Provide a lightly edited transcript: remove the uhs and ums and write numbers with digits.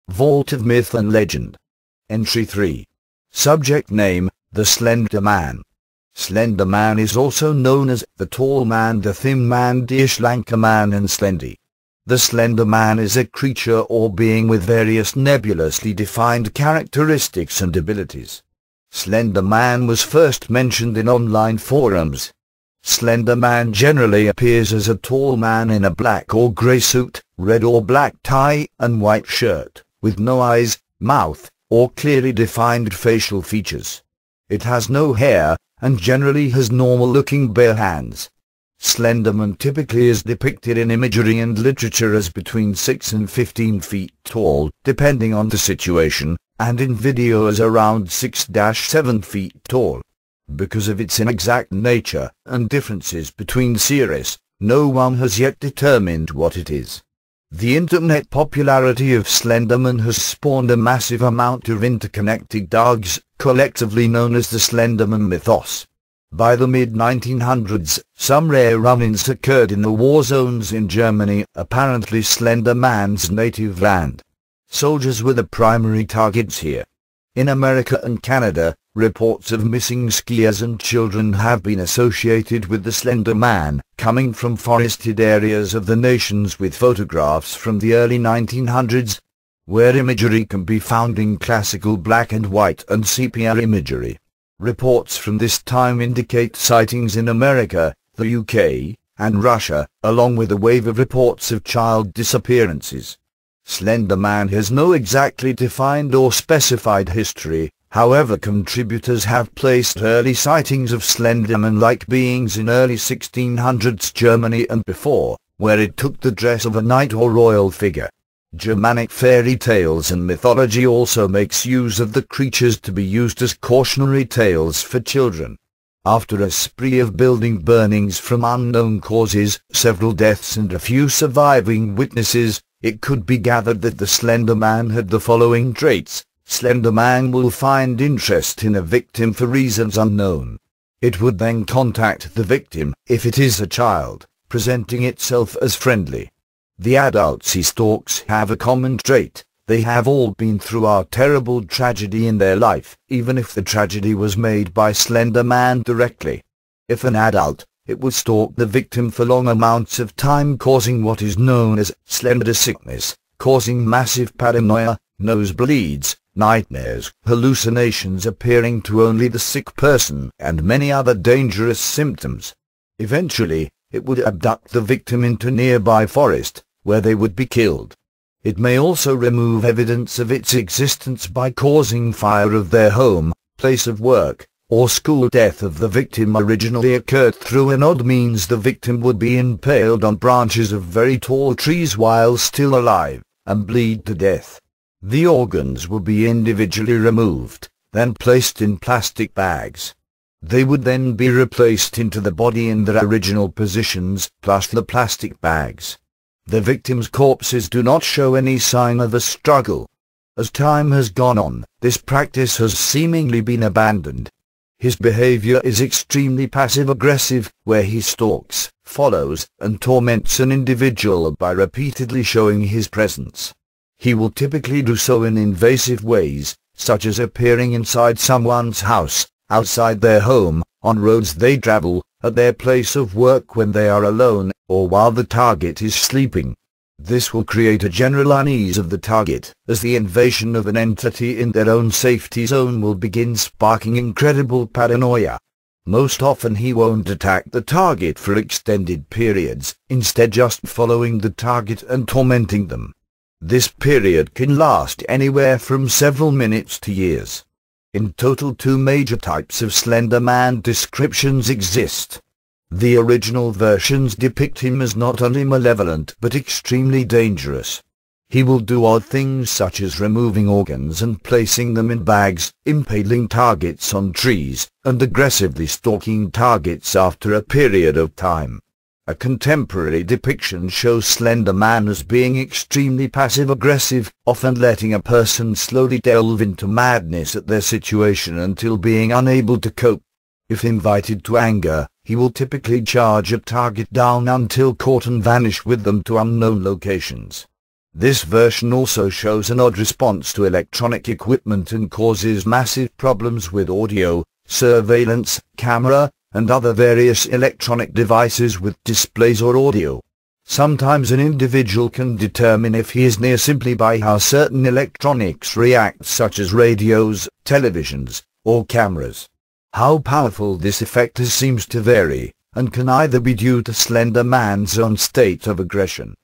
Vault of Myth and Legend. Entry 3. Subject name, The Slender Man. Slender Man is also known as the Tall Man, the Thin Man, the Schlanker Man and Slendy. The Slender Man is a creature or being with various nebulously defined characteristics and abilities. Slender Man was first mentioned in online forums. Slender Man generally appears as a tall man in a black or grey suit, red or black tie, and white shirt, with no eyes, mouth, or clearly defined facial features. It has no hair, and generally has normal-looking bare hands. Slenderman typically is depicted in imagery and literature as between 6 and 15 feet tall, depending on the situation, and in video as around 6-7 feet tall. Because of its inexact nature, and differences between series, no one has yet determined what it is. The internet popularity of Slenderman has spawned a massive amount of interconnected dogs, collectively known as the Slenderman mythos. By the mid-1900s, some rare run-ins occurred in the war zones in Germany, apparently Slender Man's native land. Soldiers were the primary targets here. In America and Canada, reports of missing skiers and children have been associated with the Slender Man, coming from forested areas of the nations, with photographs from the early 1900s, where imagery can be found in classical black and white and sepia imagery. Reports from this time indicate sightings in America, the UK, and Russia, along with a wave of reports of child disappearances. Slender Man has no exactly defined or specified history. However, contributors have placed early sightings of Slenderman-like beings in early 1600s Germany and before, where it took the dress of a knight or royal figure. Germanic fairy tales and mythology also makes use of the creatures to be used as cautionary tales for children. After a spree of building burnings from unknown causes, several deaths and a few surviving witnesses, it could be gathered that the Slender Man had the following traits. Slender Man will find interest in a victim for reasons unknown. It would then contact the victim, if it is a child, presenting itself as friendly. The adults he stalks have a common trait. They have all been through a terrible tragedy in their life, even if the tragedy was made by Slender Man directly. If an adult, it will stalk the victim for long amounts of time, causing what is known as slender sickness, causing massive paranoia, nosebleeds, nightmares, hallucinations appearing to only the sick person, and many other dangerous symptoms. Eventually, it would abduct the victim into nearby forest, where they would be killed. It may also remove evidence of its existence by causing fire of their home, place of work, or school. Death of the victim originally occurred through an odd means. The victim would be impaled on branches of very tall trees while still alive, and bleed to death. The organs would be individually removed, then placed in plastic bags. They would then be replaced into the body in their original positions, plus the plastic bags. The victims' corpses do not show any sign of a struggle. As time has gone on, this practice has seemingly been abandoned. His behavior is extremely passive-aggressive, where he stalks, follows, and torments an individual by repeatedly showing his presence. He will typically do so in invasive ways, such as appearing inside someone's house, outside their home, on roads they travel, at their place of work when they are alone, or while the target is sleeping. This will create a general unease of the target, as the invasion of an entity in their own safety zone will begin sparking incredible paranoia. Most often he won't attack the target for extended periods, instead just following the target and tormenting them. This period can last anywhere from several minutes to years. In total, two major types of Slender Man descriptions exist. The original versions depict him as not only malevolent but extremely dangerous. He will do odd things such as removing organs and placing them in bags, impaling targets on trees, and aggressively stalking targets after a period of time. A contemporary depiction shows Slender Man as being extremely passive-aggressive, often letting a person slowly delve into madness at their situation until being unable to cope. If invited to anger, he will typically charge a target down until caught and vanish with them to unknown locations. This version also shows an odd response to electronic equipment and causes massive problems with audio, surveillance, camera, and other various electronic devices with displays or audio. Sometimes an individual can determine if he is near simply by how certain electronics react, such as radios, televisions, or cameras. How powerful this effect is seems to vary, and can either be due to Slender Man's own state of aggression,